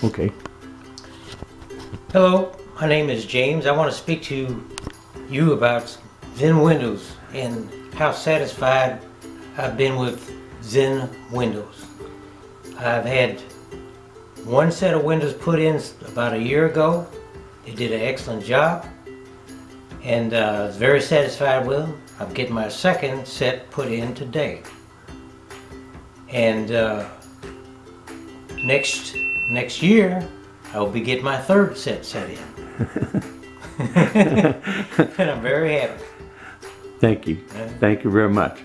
Okay. Hello, my name is James. I want to speak to you about Zen Windows and how satisfied I've been with Zen Windows. I've had one set of windows put in about a year ago. They did an excellent job, and I was very satisfied with them. I'm getting my second set put in today. And next year, I'll be getting my third set in. And I'm very happy. Thank you. Thank you very much.